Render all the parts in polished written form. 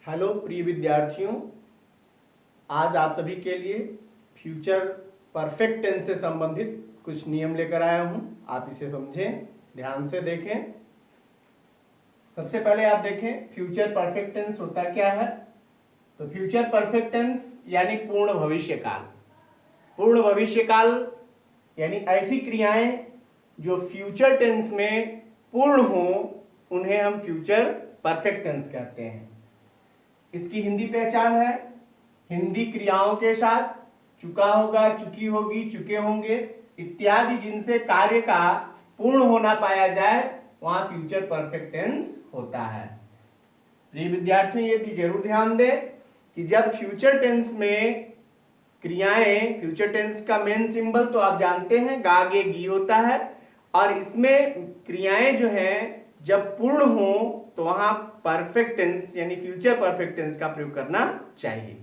Hello प्रिय विद्यार्थियों, आज आप सभी के लिए फ्यूचर परफेक्ट टेंस से संबंधित कुछ नियम लेकर आया हूं। आप इसे समझें, ध्यान से देखें। सबसे पहले आप देखें फ्यूचर परफेक्ट टेंस होता क्या है। तो फ्यूचर परफेक्ट टेंस यानी पूर्ण भविष्यकाल। पूर्ण भविष्यकाल यानी ऐसी क्रियाएं जो फ्यूचर टेंस में पूर्ण हो, उन्हें हम फ्यूचर परफेक्ट टेंस कहते हैं। इसकी हिंदी पहचान है हिंदी क्रियाओं के साथ चुका होगा, चुकी होगी, चुके होंगे इत्यादि जिनसे कार्य का पूर्ण होना पाया जाए, वहां फ्यूचर परफेक्ट टेंस होता है। प्रिय विद्यार्थियों, ये जरूर ध्यान दें कि जब फ्यूचर टेंस में क्रियाएं, फ्यूचर टेंस का मेन सिंबल तो आप जानते हैं गा गे गी होता है, और इसमें क्रियाएं जो हैं जब पूर्ण हो तो वहां परफेक्ट टेंस यानी फ्यूचर परफेक्ट टेंस का प्रयोग करना चाहिए।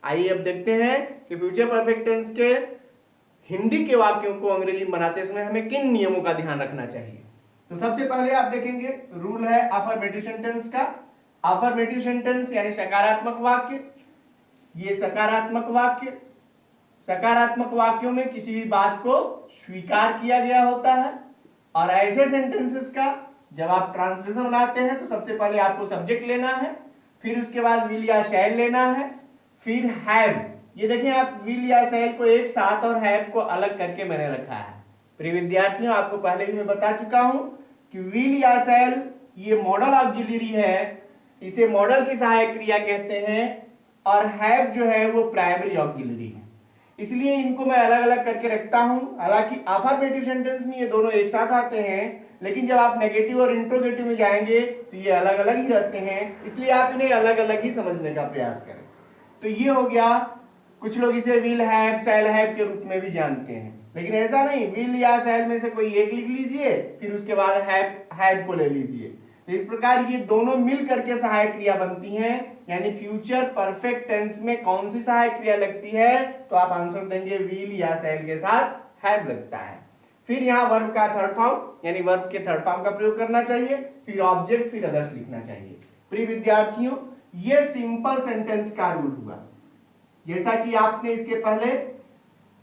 आइए अब देखते हैं कि फ्यूचर परफेक्ट टेंस के हिंदी के वाक्यों को अंग्रेजी में बनाते समय हमें किन नियमों का ध्यान रखना चाहिए। तो सबसे पहले आप देखेंगे रूल है अफर्मेटिव सेंटेंस का। अफर्मेटिव सेंटेंस यानी सकारात्मक वाक्य। ये सकारात्मक वाक्य, सकारात्मक वाक्यों में किसी भी बात को स्वीकार किया गया होता है। और ऐसे सेंटेंसेस का जब आप ट्रांसलेशन बनाते हैं तो सबसे पहले आपको सब्जेक्ट लेना है, फिर उसके बाद विल या शैल लेना है, फिर हैव। ये देखें आप विल या शैल को एक साथ और हैव को अलग करके मैंने रखा है। प्रिय विद्यार्थियों, आपको पहले भी मैं बता चुका हूं कि विल या शैल ये मॉडल ऑक्सिलरी है, इसे मॉडल की सहायक क्रिया कहते हैं, और हैव जो है वो प्राइमरी ऑक्सिलरी है, इसलिए इनको मैं अलग अलग करके रखता हूं। हालांकि अफर्मेटिव सेंटेंस में ये दोनों एक साथ आते हैं, लेकिन जब आप नेगेटिव और इंट्रोगेटिव में जाएंगे तो ये अलग अलग ही रहते हैं, इसलिए आप इन्हें अलग अलग ही समझने का प्रयास करें। तो ये हो गया, कुछ लोग इसे विल हैव, शैल हैव के रूप में भी जानते हैं, लेकिन ऐसा नहीं, विल या शैल में से कोई एक लिख लीजिए, फिर उसके बाद हैव को ले लीजिए। तो इस प्रकार ये दोनों मिल करके सहायक क्रिया बनती हैं। यानी फ्यूचर परफेक्ट टेंस में कौन सी सहायक क्रिया लगती है, तो आप आंसर देंगे विल या शैल के साथ हैव लगता है। फिर यहाँ वर्ब का थर्ड फॉर्म यानी वर्ब के थर्ड फॉर्म का प्रयोग करना चाहिए, फिर ऑब्जेक्ट, फिर अदर्स लिखना चाहिए। प्रिय विद्यार्थियों, ये सिंपल सेंटेंस का रूल हुआ। जैसा कि आपने इसके पहले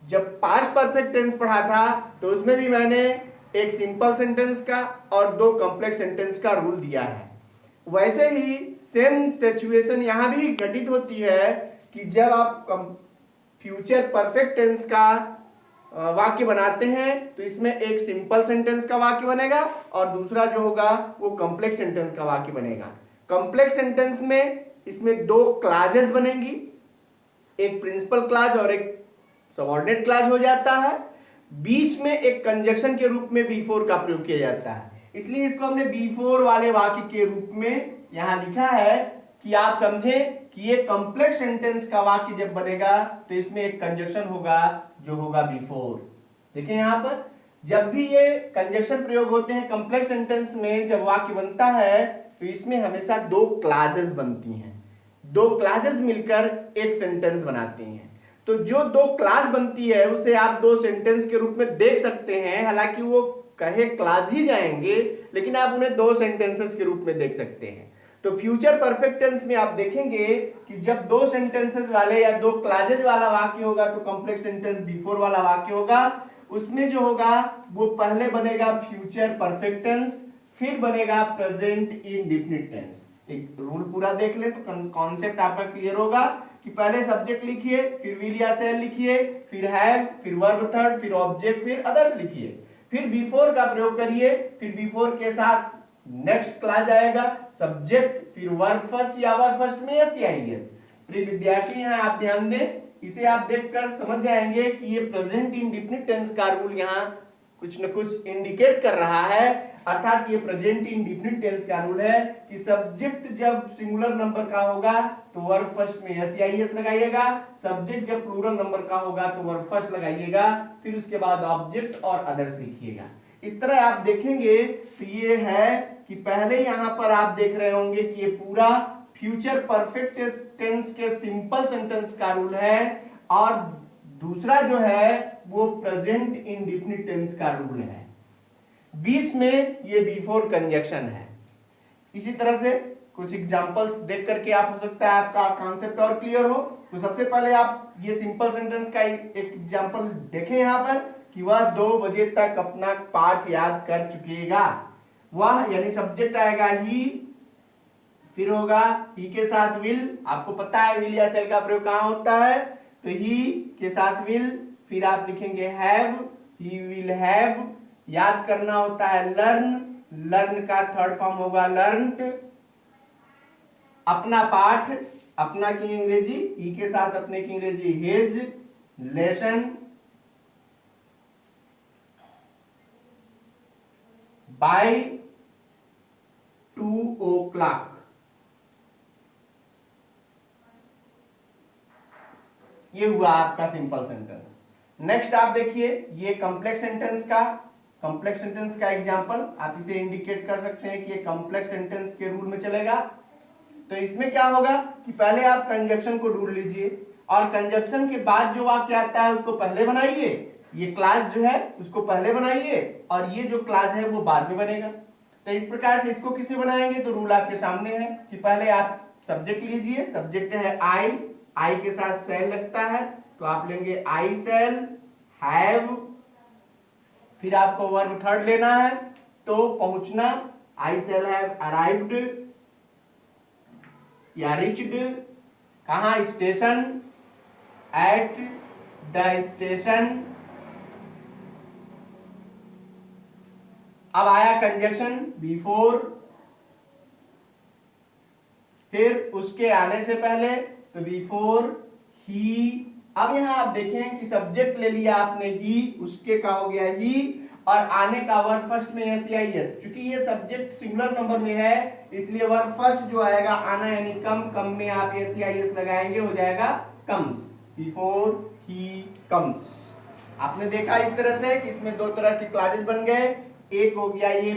जब पास्ट परफेक्ट टेंस पढ़ा था तो उसमें भी मैंने एक सिंपल सेंटेंस का और दो कॉम्प्लेक्स सेंटेंस का रूल दिया है। वैसे ही सेम सिचुएशन यहां भी घटित होती है कि जब आप फ्यूचर परफेक्ट टेंस का वाक्य बनाते हैं तो इसमें एक सिंपल सेंटेंस का वाक्य बनेगा और दूसरा जो होगा वो कॉम्प्लेक्स सेंटेंस का वाक्य बनेगा। कॉम्प्लेक्स सेंटेंस में इसमें दो क्लाजेस बनेंगी, एक प्रिंसिपल क्लाज और एक सबऑर्डिनेट क्लाज हो जाता है। बीच में एक कंजक्शन के रूप में बिफोर का प्रयोग किया जाता है, इसलिए इसको हमने बिफोर वाले वाक्य के रूप में यहां लिखा है कि आप समझें कि ये कॉम्प्लेक्स सेंटेंस का वाक्य जब बनेगा तो इसमें एक कंजक्शन होगा जो होगा बिफोर। देखिए यहां पर जब भी ये कंजक्शन प्रयोग होते हैं कॉम्प्लेक्स सेंटेंस में, जब वाक्य बनता है तो इसमें हमेशा दो क्लासेस बनती हैं, दो क्लासेस मिलकर एक सेंटेंस बनाती हैं। तो जो दो क्लास बनती है उसे आप दो सेंटेंस के रूप में देख सकते हैं, हालांकि वो कहे क्लास ही जाएंगे, लेकिन आप उन्हें दो सेंटेंसेस के रूप में देख सकते हैं। तो फ्यूचर परफेक्ट टेंस में आप देखेंगे कि जब दो सेंटेंसेस वाले या दो क्लासेस वाला वाक्य होगा तो कॉम्प्लेक्स सेंटेंस बिफोर वाला वाक्य होगा, उसमें जो होगा वो पहले बनेगा फ्यूचर परफेक्ट टेंस, फिर बनेगा प्रेजेंट इंडेफिनिट टेंस। एक रूल पूरा देख ले तो कॉन्सेप्ट आपका क्लियर होगा कि पहले सब्जेक्ट लिखिए, फिर विल या शैल लिखिए, फिर हैव, फिर वर्ब थर्ड, फिर ऑब्जेक्ट, फिर अदर्स लिखिए, फिर बिफोर का प्रयोग करिए, फिर बिफोर के साथ नेक्स्ट क्लास आएगा सब्जेक्ट, फिर वर्ब फर्स्ट या वर्ब फर्स्ट में एस या एस। प्रिय विद्यार्थी यहाँ आप ध्यान दें, इसे आप देखकर समझ जाएंगे कि ये प्रेजेंट इंडेफिनिट टेंस का रूल यहाँ कुछ न कुछ इंडिकेट कर रहा है, अर्थात ये प्रेजेंट इंडेफिनिट टेंस का रूल है कि सब्जेक्ट जब सिंगुलर नंबर का होगा तो वर्ब फर्स्ट में एस या एस लगाइएगा, सब्जेक्ट जब प्लूरल नंबर का होगा तो वर्ब फर्स्ट लगाइएगा, फिर उसके बाद ऑब्जेक्ट और अदर्स लिखिएगा। इस तरह आप देखेंगे तो ये है कि पहले यहां पर आप देख रहे होंगे कि ये पूरा फ्यूचर परफेक्ट टेंस के सिंपल सेंटेंस का रूल है, और दूसरा जो है वो प्रेजेंट इंडेफिनिट टेंस का रूल है। बीच में ये बिफोर कंजक्शन है। इसी तरह से कुछ एग्जांपल्स देख करके आप हो सकता है आपका कॉन्सेप्ट और क्लियर हो। तो सबसे पहले आप ये सिंपल सेंटेंस का एक एग्जांपल देखें यहाँ पर कि वह 2 बजे तक अपना पाठ याद कर चुकेगा। वह यानी सब्जेक्ट आएगा ही, फिर होगा ही के साथ विल, आपको पता है विल या शैल का प्रयोग कहाँ होता है, तो ही के साथ विल, फिर आप लिखेंगे हैव, ही विल हैव। याद करना होता है लर्न, लर्न का थर्ड फॉर्म होगा लर्नड। अपना पाठ, अपना की अंग्रेजी, ही के साथ अपने की अंग्रेजी हिज, लेसन। बाय 2 o'clock, ये हुआ आपका सिंपल सेंटेंस। नेक्स्ट आप देखिए ये कॉम्प्लेक्स सेंटेंस का एग्जांपल, आप इसे इंडिकेट कर सकते हैं कि ये कॉम्प्लेक्स सेंटेंस के रूल में चलेगा। तो इसमें क्या होगा कि पहले आप कंजक्शन को ढूंढ लीजिए और कंजक्शन के बाद जो वाक्य आता है उसको पहले बनाइए, ये क्लास जो है उसको पहले बनाइए और ये जो क्लास है वो बाद में बनेगा। तो इस प्रकार से इसको किसमें बनाएंगे, तो रूल आपके सामने है कि पहले आप सब्जेक्ट लीजिए, सब्जेक्ट है आई के साथ सेल लगता है तो आप लेंगे आई सेल हैव, फिर आपको वर्ब थर्ड लेना है तो पहुंचना, आई सेल हैव अराइव्ड या रिच्ड, कहां स्टेशन, एट द स्टेशन। अब आया कंजक्शन बिफोर, फिर उसके आने से पहले तो बिफोर ही। अब यहां आप देखें कि सब्जेक्ट ले लिया आपने ही, उसके का हो गया ही और आने का वर्ब फर्स्ट में एस या एस, क्योंकि ये सब्जेक्ट सिंगुलर नंबर में है इसलिए वर्ब फर्स्ट जो आएगा आना यानी कम, कम में आप एस या एस लगाएंगे हो जाएगा कम्स, बिफोर ही कम्स। आपने देखा इस तरह से कि इसमें 2 तरह के क्लॉजेस बन गए, एक हो गया ये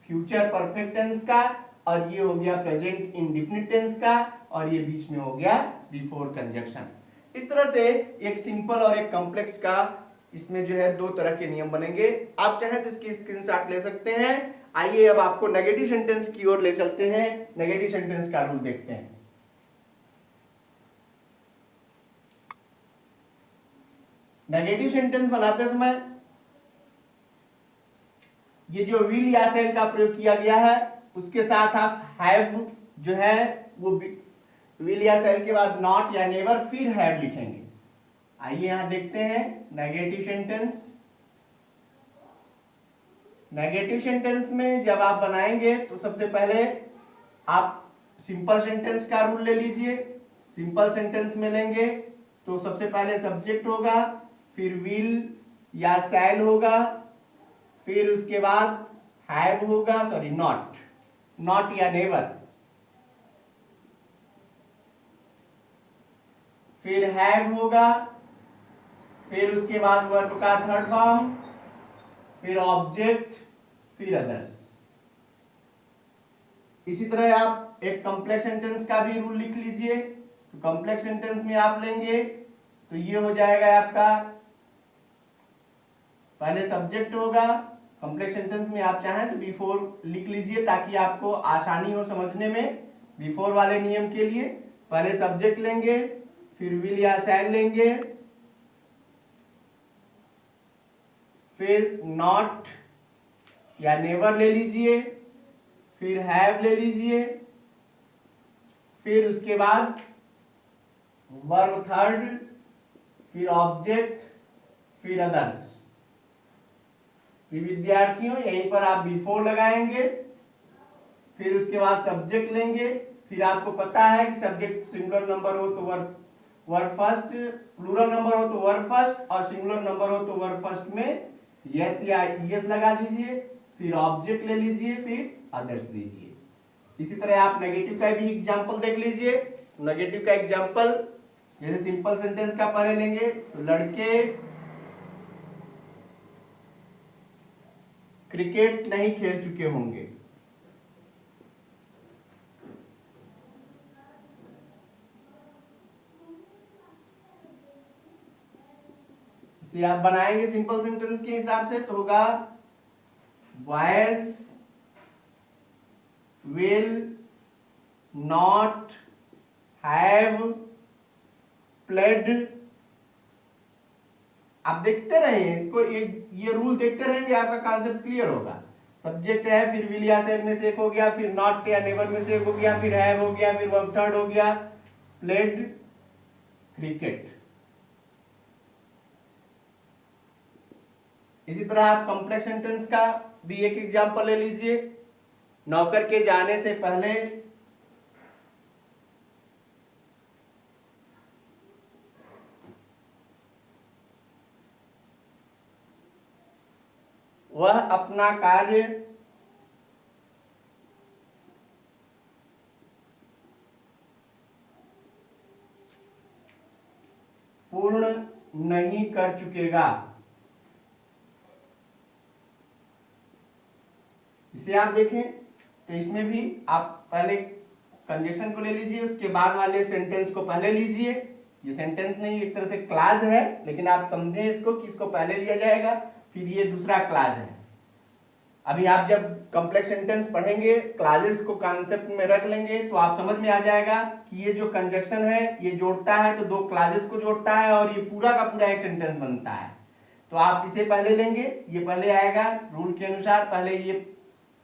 फ्यूचर परफेक्ट टेंस का और ये हो गया प्रेजेंट इंडेफिनिट टेंस का और ये बीच में हो गया बिफोर कंजक्शन। इस तरह से एक सिंपल और एक कॉम्प्लेक्स का इसमें जो है 2 तरह के नियम बनेंगे। आप चाहे तो इसकी स्क्रीनशॉट ले सकते हैं। आइए अब आपको नेगेटिव सेंटेंस की ओर ले चलते हैं, नेगेटिव सेंटेंस का रूल देखते हैं। नेगेटिव सेंटेंस बनाते समय ये जो विल या शैल का प्रयोग किया गया है उसके साथ आप हैव जो है वो विल या शैल के बाद नॉट या नेवर फिर हैव लिखेंगे। आइए यहां देखते हैं नेगेटिव सेंटेंस। नेगेटिव सेंटेंस में जब आप बनाएंगे तो सबसे पहले आप सिंपल सेंटेंस का रूल ले लीजिए। सिंपल सेंटेंस में लेंगे तो सबसे पहले सब्जेक्ट होगा, फिर विल या शैल होगा, फिर उसके बाद हैव होगा, सॉरी नॉट या नेवर, फिर हैव होगा, फिर उसके बाद वर्ब का थर्ड फॉर्म, फिर ऑब्जेक्ट, फिर अदर्स। इसी तरह आप एक कॉम्प्लेक्स सेंटेंस का भी रूल लिख लीजिए। तो कॉम्प्लेक्स सेंटेंस में आप लेंगे तो ये हो जाएगा आपका, पहले सब्जेक्ट होगा, कॉम्प्लेक्स सेंटेंस में आप चाहें तो बिफोर लिख लीजिए ताकि आपको आसानी हो समझने में। बिफोर वाले नियम के लिए पहले सब्जेक्ट लेंगे, फिर विल या शैल लेंगे, फिर नॉट या नेवर ले लीजिए, फिर हैव ले लीजिए, फिर उसके बाद वर्ब थर्ड, फिर ऑब्जेक्ट, फिर अदर्स। विद्यार्थियों यहीं पर आप बिफोर लगाएंगे, फिर उसके बाद सब्जेक्ट लेंगे, फिर आपको पता है कि सब्जेक्ट सिंगुलर नंबर हो तो वर्ब फर्स्ट, प्लूरल नंबर हो तो वर्ब फर्स्ट और सिंगुलर नंबर हो तो वर्ब फर्स्ट में यस या यस लगा दीजिए, फिर ऑब्जेक्ट ले लीजिए, फिर अदर्स लीजिए। इसी तरह आप नेगेटिव का भी एग्जांपल देख लीजिए। नेगेटिव का एग्जांपल जैसे सिंपल सेंटेंस का पहले लेंगे तो लड़के क्रिकेट नहीं खेल चुके होंगे। इसलिए आप बनाएंगे सिंपल सेंटेंस के हिसाब से तो होगा boys will not have played. आप देखते रहें इसको, ये रूल देखते रहेंगे, आपका कॉन्सेप्ट क्लियर होगा। सब्जेक्ट है, फिर विल या सेल में से एक हो गया, फिर नॉट या नेवर में से एक हो गया, फिर हैव हो गया, फिर वर्ब थर्ड हो गया, प्लेड क्रिकेट। इसी तरह आप कॉम्प्लेक्स सेंटेंस का भी एक एग्जांपल ले लीजिए। नौकर के जाने से पहले वह अपना कार्य पूर्ण नहीं कर चुकेगा। इसे आप देखें तो इसमें भी आप पहले कंजक्शन को ले लीजिए, उसके बाद वाले सेंटेंस को पहले लीजिए। ये सेंटेंस नहीं, एक तरह से क्लाज है, लेकिन आप समझें इसको कि इसको पहले लिया जाएगा, फिर ये दूसरा क्लाज है। अभी आप जब कॉम्प्लेक्स सेंटेंस पढ़ेंगे, क्लाजेस को कॉन्सेप्ट में रख लेंगे, तो आप समझ में आ जाएगा कि ये जो कंजक्शन है ये जोड़ता है तो दो क्लाजेस को जोड़ता है और ये पूरा का पूरा एक सेंटेंस बनता है। तो आप इसे पहले लेंगे, ये पहले आएगा रूल के अनुसार। पहले ये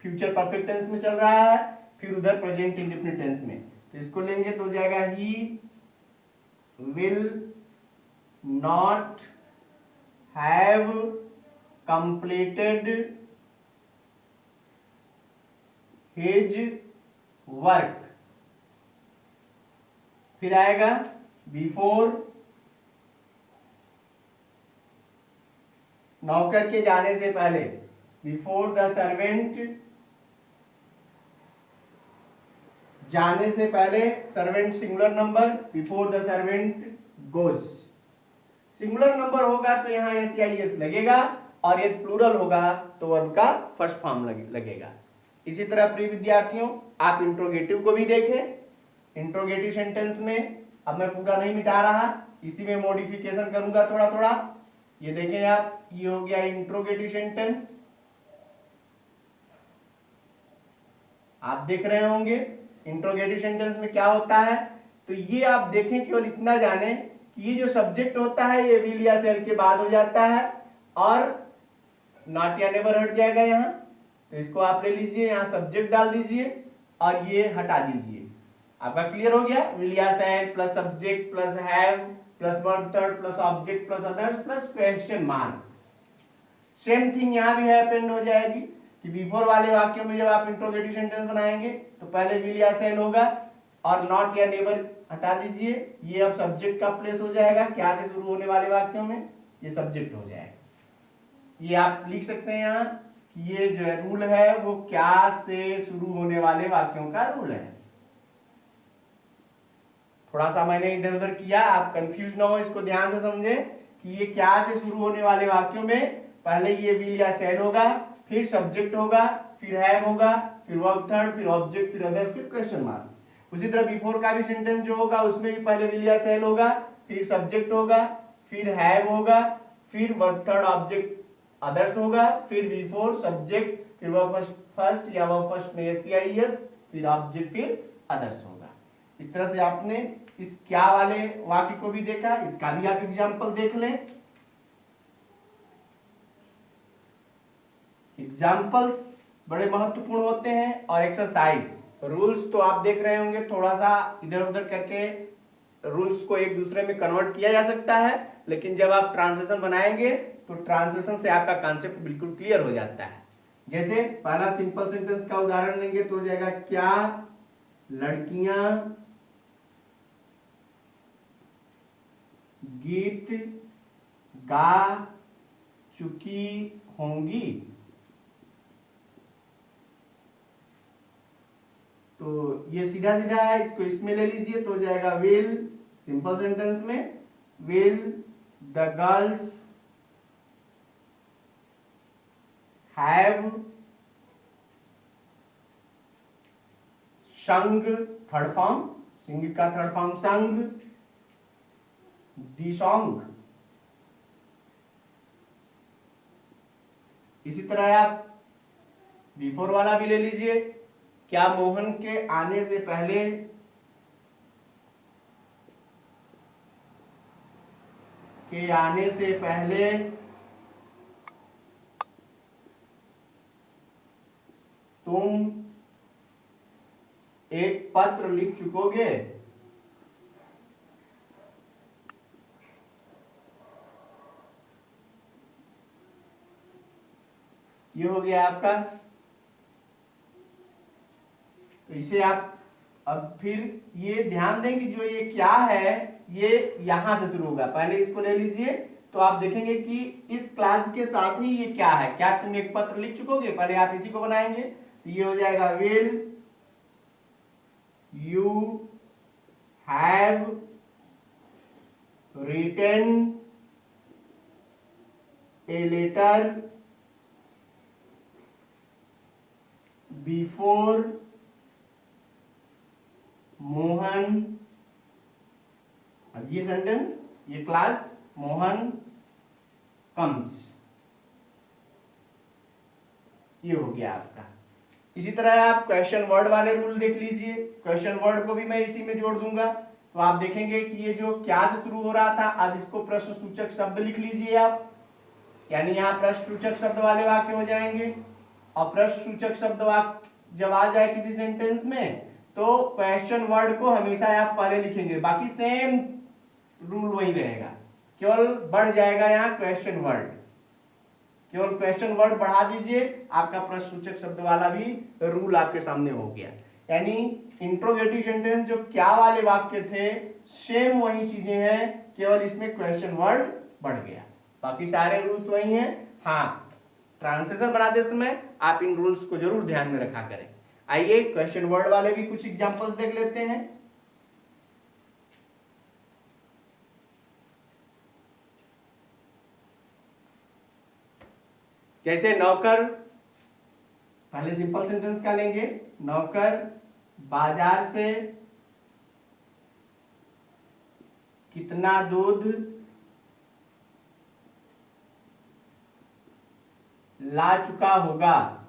फ्यूचर परफेक्ट टेंस में चल रहा है, फिर उधर प्रेजेंट इंडेफिनिट टेंस में, तो इसको लेंगे तो हो जाएगा he will not have completed his work. फिर आएगा बिफोर नौकर के जाने से पहले, बिफोर द सर्वेंट, जाने से पहले servant singular number, before the servant goes. Singular number होगा तो यहां एस लगेगा, और यदि प्लूरल होगा तो वर्ब का फर्स्ट फॉर्म लगेगा। इसी तरह प्रिय विद्यार्थियों, आप इंट्रोगेटिव को भी देखें। इंट्रोगेटिव सेंटेंस में अब मैं पूरा नहीं मिटा रहा, इसी में मॉडिफिकेशन करूंगा थोड़ा थोड़ा। ये देखें आप, ये हो गया इंट्रोगेटिव सेंटेंस, आप देख रहे होंगे इंट्रोगेटिव सेंटेंस में क्या होता है। तो ये आप देखें, केवल इतना जाने कि ये जो सब्जेक्ट होता है ये विल या सेल के बाद हो जाता है, और नॉट या नेवर हट जाएगा यहाँ। तो इसको आप ले लीजिए, यहाँ सब्जेक्ट डाल दीजिए और ये हटा दीजिए। आपका क्लियर हो गया, विल या shall plus subject plus have plus verb third plus object plus others plus question mark. Same thing यहाँ भी हैपेंड हो जाएगी कि बिफोर वाले वाक्यों में जब आप इंट्रोगेटिव सेंटेंस बनाएंगे तो पहले विल या सेल होगा और नॉट या नेवर हटा दीजिए। ये अब सब्जेक्ट का प्लेस हो जाएगा, क्या से शुरू होने वाले वाक्यों में ये सब्जेक्ट हो जाएगा। ये आप लिख सकते हैं यहाँ कि ये जो रूल है वो क्या से शुरू होने वाले वाक्यों का रूल है। थोड़ा सा मैंने इधर उधर किया, आप कंफ्यूज ना हो, इसको ध्यान से समझें कि ये क्या से शुरू होने वाले वाक्यों में पहले ये विल या सेल होगा, फिर सब्जेक्ट होगा, फिर हैव होगा, फिर वर्ब थर्ड, फिर ऑब्जेक्ट, फिर अदर्स, फिर क्वेश्चन मार्क। उसी तरह बिफोर का भी सेंटेंस जो होगा उसमें भी पहले विल या सेल होगा, फिर सब्जेक्ट होगा, फिर हैव होगा, फिर वर्ब थर्ड ऑब्जेक्ट अदर्स होगा, फिर बिफोर सब्जेक्ट, फिर वर्ब फर्स्ट या वर्ब फर्स्ट में एस, फिर ऑब्जेक्ट, फिर अदर्स होगा। इस तरह से आपने इस क्या वाले वाक्य को भी देखा, इसका भी आप एग्जाम्पल देख लें। एग्जाम्पल्स बड़े महत्वपूर्ण होते हैं, और एक्सरसाइज रूल्स तो आप देख रहे होंगे, थोड़ा सा इधर उधर करके रूल्स को एक दूसरे में कन्वर्ट किया जा सकता है, लेकिन जब आप ट्रांसलेशन बनाएंगे तो ट्रांसलेशन से आपका कॉन्सेप्ट बिल्कुल क्लियर हो जाता है। जैसे पहला सिंपल सेंटेंस का उदाहरण लेंगे तो हो जाएगा, क्या लड़कियां गीत गा चुकी होंगी। तो ये सीधा सीधा है, इसको इसमें ले लीजिए तो हो जाएगा विल, सिंपल सेंटेंस में will the girls have sung, third form, sing का थर्ड फॉर्म संग, दी सॉन्ग। इसी तरह आप बिफोर वाला भी ले लीजिए क्या मोहन के आने से पहले तुम एक पत्र लिख चुकोगे? ये हो गया आपका। तो इसे आप अब फिर ये ध्यान दें कि जो ये क्या है ये यहां से शुरू होगा। पहले इसको ले लीजिए तो आप देखेंगे कि इस क्लास के साथ ही ये क्या है। क्या तुम एक पत्र लिख चुकोगे? पहले आप इसी को बनाएंगे तो ये हो जाएगा will you have written a letter before Mohan. अब ये सेंटेंस, ये क्लास मोहन कम्स, ये हो गया आपका। इसी तरह आप क्वेश्चन वर्ड वाले रूल देख लीजिए। क्वेश्चन वर्ड को भी मैं इसी में जोड़ दूंगा तो आप देखेंगे कि ये जो क्या से शुरू हो रहा था, अब इसको प्रश्न सूचक शब्द लिख लीजिए आप। यानी यहाँ प्रश्न सूचक शब्द वाले वाक्य हो जाएंगे। और प्रश्न सूचक शब्द वाक्य जब आ जाए किसी सेंटेंस में तो क्वेश्चन वर्ड को हमेशा आप पहले लिखेंगे, बाकी सेम रूल वही रहेगा, केवल बढ़ जाएगा यहाँ क्वेश्चन वर्ड। केवल क्वेश्चन वर्ड बढ़ा दीजिए, आपका प्रश्न सूचक शब्द वाला भी रूल आपके सामने हो गया। यानी इंट्रोगेटिव सेंटेंस जो क्या वाले वाक्य थे सेम वही चीजें हैं, केवल इसमें क्वेश्चन वर्ड बढ़ गया, बाकी सारे रूल्स वही हैं। हाँ, ट्रांसलेशन बनाते समय आप इन रूल्स को जरूर ध्यान में रखा करें। आइए क्वेश्चन वर्ड वाले भी कुछ एग्जांपल्स देख लेते हैं। जैसे नौकर, पहले सिंपल सेंटेंस का लेंगे। नौकर बाजार से कितना दूध ला चुका होगा?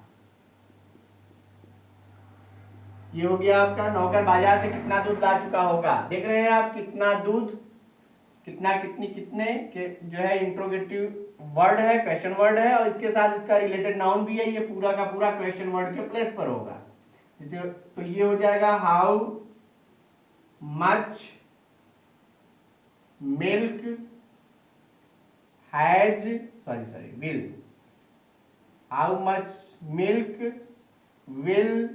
ये हो गया आपका, नौकर बाजार से कितना दूध ला चुका होगा। देख रहे हैं आप, कितना दूध, कितना, कितनी, कितने के जो है इंट्रोगेटिव वर्ड है, क्वेश्चन वर्ड है, और इसके साथ इसका रिलेटेड नाउन भी है। ये पूरा का पूरा क्वेश्चन वर्ड के प्लेस पर होगा। जैसे तो ये हो जाएगा how much milk has, sorry will, how much milk will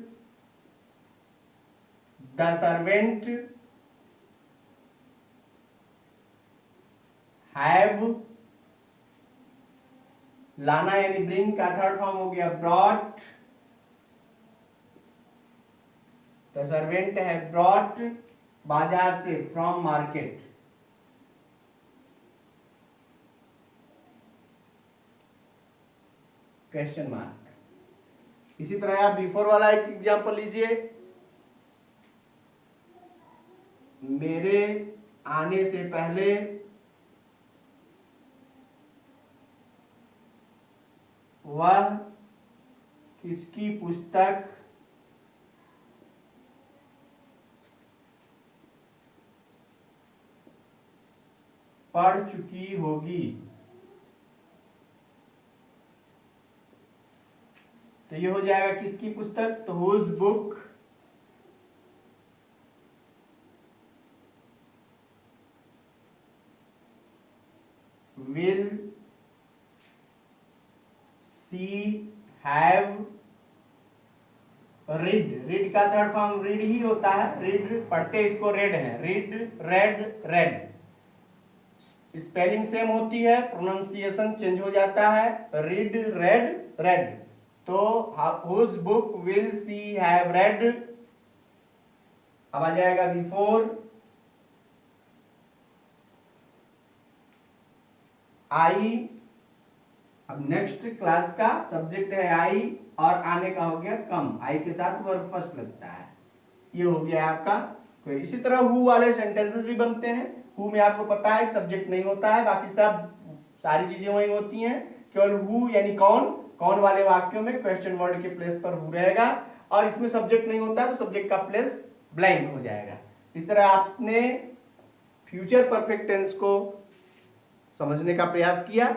the servant have, लाना यानी ब्रिंग का थर्ड फॉर्म हो गया ब्रॉट, द सर्वेंट है ब्रॉट बाजार से, फ्रॉम मार्केट। Question mark. इसी तरह आप बिफोर वाला एक एग्जांपल लीजिए। मेरे आने से पहले वह किसकी पुस्तक पढ़ चुकी होगी? तो ये हो जाएगा किसकी पुस्तक, तो whose book will she have read. Read का थर्ड फॉर्म रीड ही होता है, रीड पढ़ते इसको रेड है, read, read, read. Spelling same होती है, प्रोनाउंसिएशन चेंज हो जाता है, रीड, रेड, रेड। तो whose book will she have read. अब आ जाएगा बिफोर आई। अब नेक्स्ट क्लास का सब्जेक्ट है आई और आने का हो गया कम, आई के साथ वर्ब फर्स्ट लगता है। ये हो गया आपका। कोई इसी तरह हु वाले सेंटेंसेस भी बनते हैं। हु में आपको पता है सब्जेक्ट नहीं होता है, बाकी सब सारी चीजें वही होती हैं, केवल हु यानी कौन, कौन वाले वाक्यों में क्वेश्चन वर्ड के प्लेस पर हु रहेगा। और इसमें सब्जेक्ट नहीं होता तो सब्जेक्ट का प्लेस ब्लैंक हो जाएगा। इस तरह आपने फ्यूचर परफेक्ट टेंस को समझने का प्रयास किया।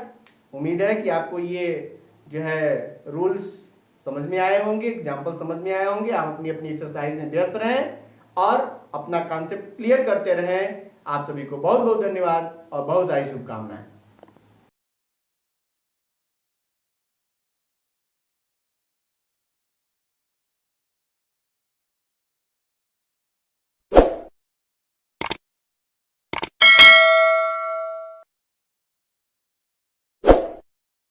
उम्मीद है कि आपको ये जो है रूल्स समझ में आए होंगे, एग्जाम्पल समझ में आए होंगे। आप अपनी अपनी एक्सरसाइज में व्यस्त रहें और अपना कॉन्सेप्ट क्लियर करते रहें। आप सभी को बहुत बहुत धन्यवाद और बहुत सारी शुभकामनाएं।